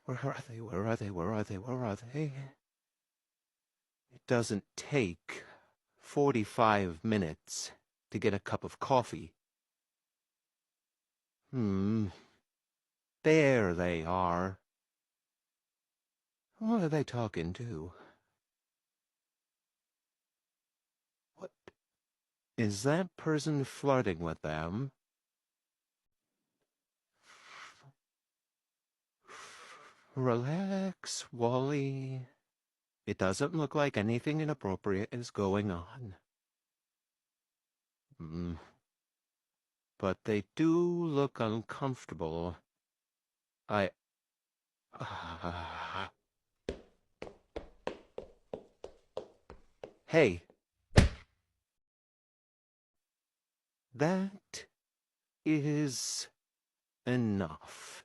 Where are they? Where are they? Where are they? Where are they? It doesn't take 45 minutes to get a cup of coffee. There they are. What are they talking to? What? Is that person flirting with them? Relax, Wally. It doesn't look like anything inappropriate is going on. But they do look uncomfortable. I... Hey, that is enough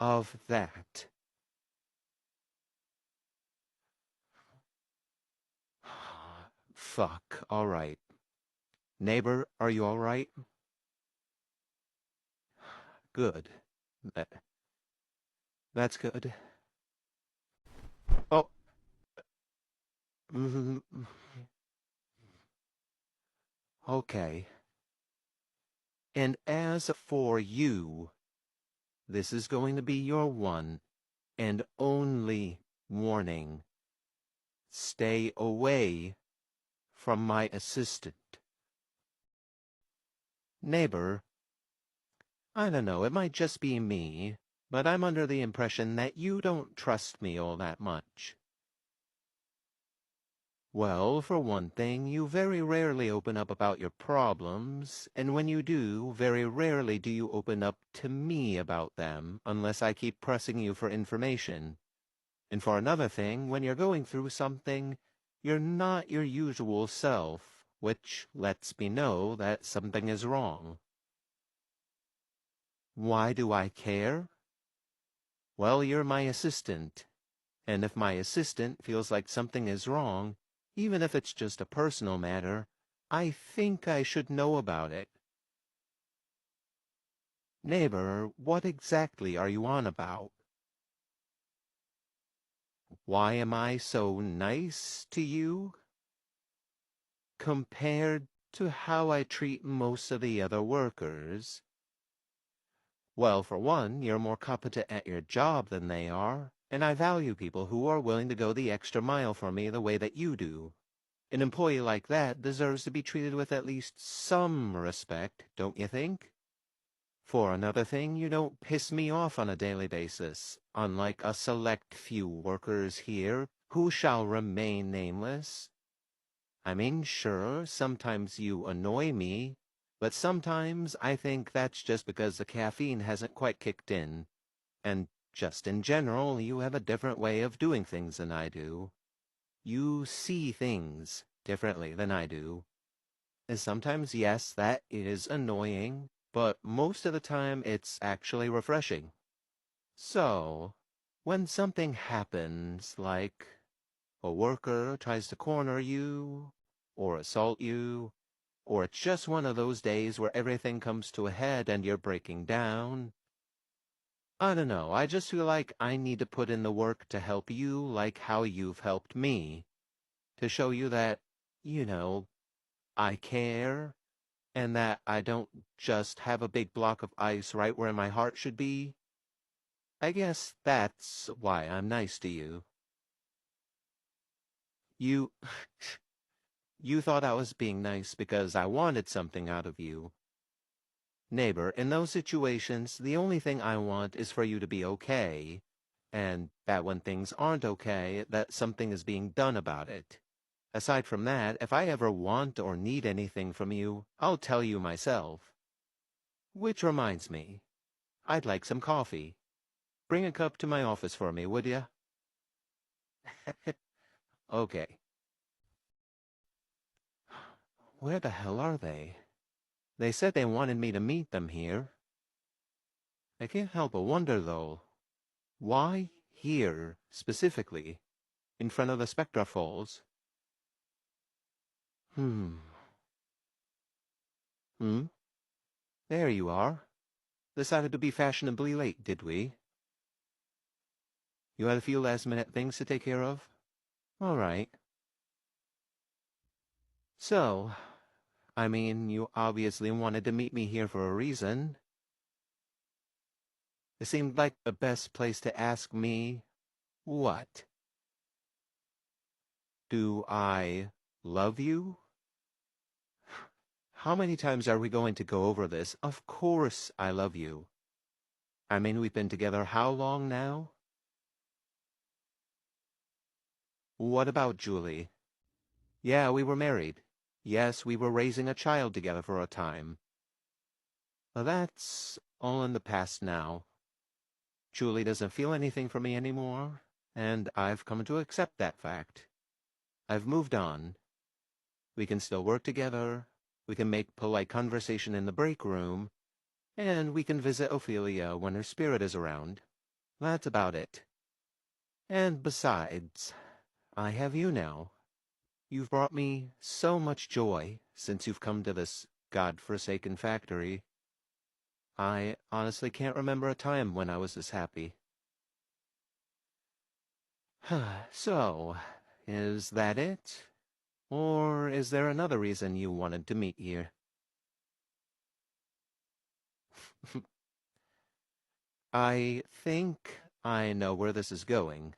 of that. Fuck, all right. Neighbor, are you all right? Good. That's good. Oh. Okay. And as for you, this is going to be your one and only warning. Stay away from my assistant. Neighbor, I don't know, it might just be me, but I'm under the impression that you don't trust me all that much. Well, for one thing, you very rarely open up about your problems, and when you do, very rarely do you open up to me about them, unless I keep pressing you for information. And for another thing, when you're going through something, you're not your usual self, which lets me know that something is wrong. Why do I care? Well, you're my assistant, and if my assistant feels like something is wrong, even if it's just a personal matter, I think I should know about it. Neighbor, what exactly are you on about? Why am I so nice to you? Compared to how I treat most of the other workers? Well, for one, you're more competent at your job than they are, and I value people who are willing to go the extra mile for me the way that you do. An employee like that deserves to be treated with at least some respect, don't you think? For another thing, you don't piss me off on a daily basis, unlike a select few workers here who shall remain nameless. I mean, sure, sometimes you annoy me, but sometimes I think that's just because the caffeine hasn't quite kicked in, and just in general, you have a different way of doing things than I do. You see things differently than I do. And sometimes, yes, that is annoying, but most of the time it's actually refreshing. So, when something happens, like a worker tries to corner you, or assault you, or it's just one of those days where everything comes to a head and you're breaking down, I don't know, I just feel like I need to put in the work to help you like how you've helped me, to show you that, you know, I care, and that I don't just have a big block of ice right where my heart should be. I guess that's why I'm nice to you. You, you thought I was being nice because I wanted something out of you. Neighbor, in those situations, the only thing I want is for you to be okay, and that when things aren't okay, that something is being done about it. Aside from that, if I ever want or need anything from you, I'll tell you myself. Which reminds me, I'd like some coffee. Bring a cup to my office for me, would ya? Okay. Where the hell are they? They said they wanted me to meet them here. I can't help but wonder, though. Why here, specifically, in front of the Spectra Falls? Hmm. Hmm? There you are. Decided to be fashionably late, did we? You had a few last-minute things to take care of? All right. So, I mean, you obviously wanted to meet me here for a reason. It seemed like the best place to ask me, what? Do I love you? How many times are we going to go over this? Of course I love you. I mean, we've been together how long now? What about Julie? Yeah, we were married. Yes, we were raising a child together for a time. Well, that's all in the past now. Julie doesn't feel anything for me anymore, and I've come to accept that fact. I've moved on. We can still work together, we can make polite conversation in the break room, and we can visit Ophelia when her spirit is around. That's about it. And besides, I have you now. You've brought me so much joy since you've come to this God-forsaken factory. I honestly can't remember a time when I was this happy. So, is that it? Or is there another reason you wanted to meet here? I think I know where this is going.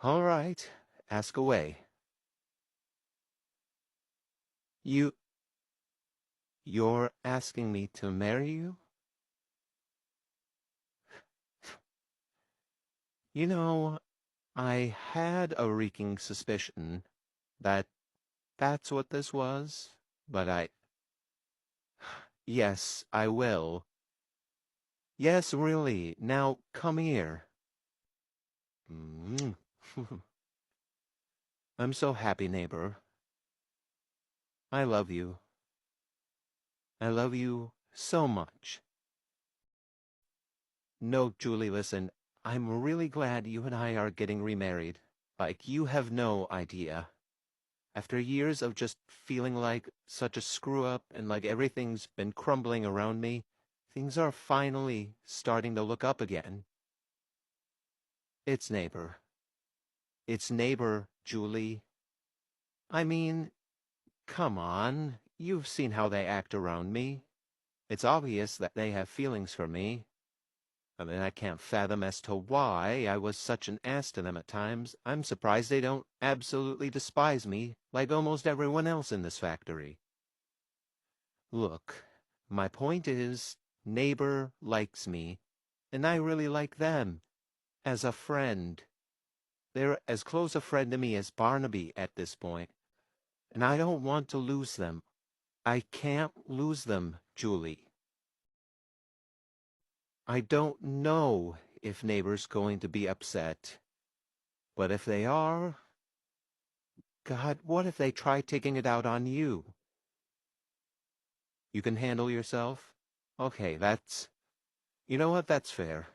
All right, ask away. You're asking me to marry you? You know, I had a reeking suspicion that that's what this was, but Yes, I will. Yes, really. Now, come here. Mm. I'm so happy, neighbor. I love you. I love you so much. No, Julie, listen. I'm really glad you and I are getting remarried. Like, you have no idea. After years of just feeling like such a screw-up and like everything's been crumbling around me, things are finally starting to look up again. It's neighbor. It's neighbor, Julie. I mean, come on. You've seen how they act around me. It's obvious that they have feelings for me. I mean, I can't fathom as to why I was such an ass to them at times. I'm surprised they don't absolutely despise me like almost everyone else in this factory. Look, my point is, neighbor likes me, and I really like them. As a friend. They're as close a friend to me as Barnaby at this point, and I don't want to lose them. I can't lose them, Julie. I don't know if neighbor's going to be upset, but if they are, God, what if they try taking it out on you? You can handle yourself? Okay, you know what, that's fair.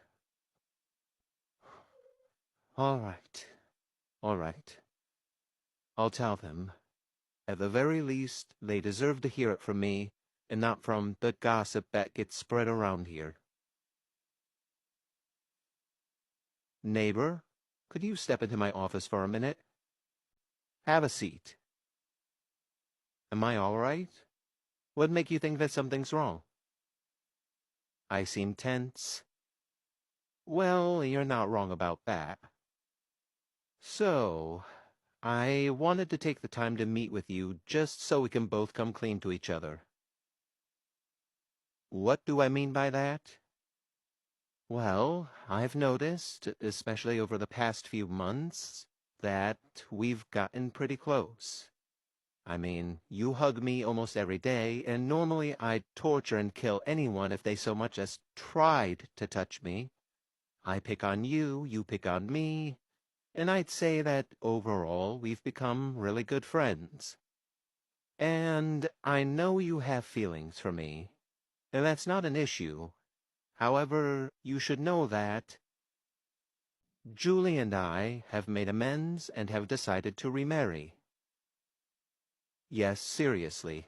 All right, all right. I'll tell them. At the very least, they deserve to hear it from me, and not from the gossip that gets spread around here. Neighbor, could you step into my office for a minute? Have a seat. Am I all right? What'd make you think that something's wrong? I seem tense. Well, you're not wrong about that. So, I wanted to take the time to meet with you just so we can both come clean to each other. What do I mean by that? Well, I've noticed, especially over the past few months, that we've gotten pretty close. I mean, you hug me almost every day, and normally I'd torture and kill anyone if they so much as tried to touch me. I pick on you, you pick on me, and I'd say that overall we've become really good friends. And I know you have feelings for me, and that's not an issue. However, you should know that Julie and I have made amends and have decided to remarry. Yes, seriously.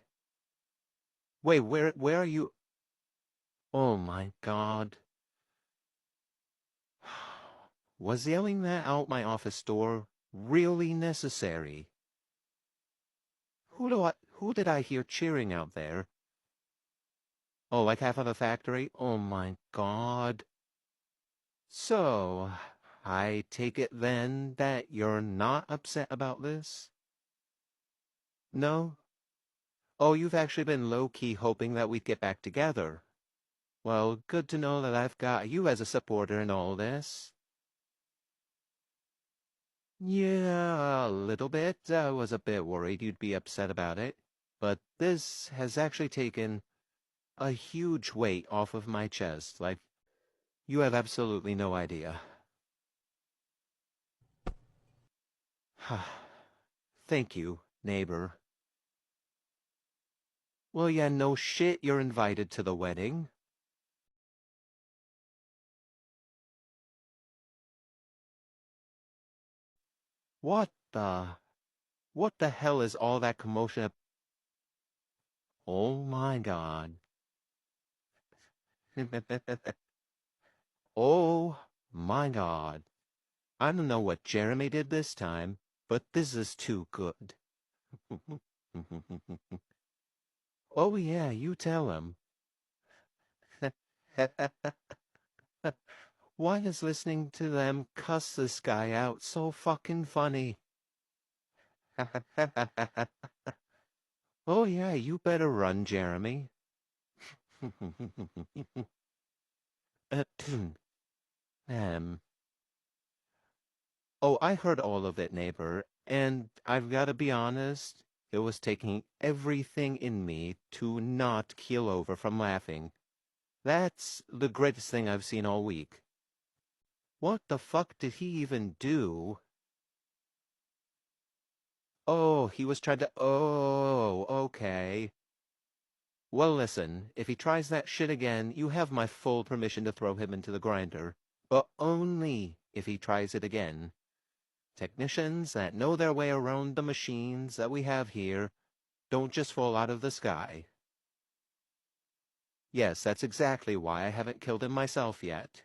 Wait, where are you? Oh my God. Was yelling that out my office door really necessary? Who did I hear cheering out there? Oh, like half of the factory? Oh my God. So, I take it then that you're not upset about this? No? Oh, you've actually been low-key hoping that we'd get back together. Well, good to know that I've got you as a supporter in all this. Yeah, a little bit. I was a bit worried you'd be upset about it. But this has actually taken a huge weight off of my chest. Like, you have absolutely no idea. Thank you, neighbor. Well, yeah, no shit, you're invited to the wedding. What the... What the hell is all that commotion? Oh my God. Oh my God. I don't know what Jeremy did this time, but this is too good. Oh yeah, you tell him. Why is listening to them cuss this guy out so fucking funny? Oh yeah, you better run, Jeremy. um, oh, I heard all of it, neighbor, and I've got to be honest, it was taking everything in me to not keel over from laughing. That's the greatest thing I've seen all week. What the fuck did he even do? Oh, he was trying to... Oh, okay. Well, listen, if he tries that shit again, you have my full permission to throw him into the grinder. But only if he tries it again. Technicians that know their way around the machines that we have here don't just fall out of the sky. Yes, that's exactly why I haven't killed him myself yet.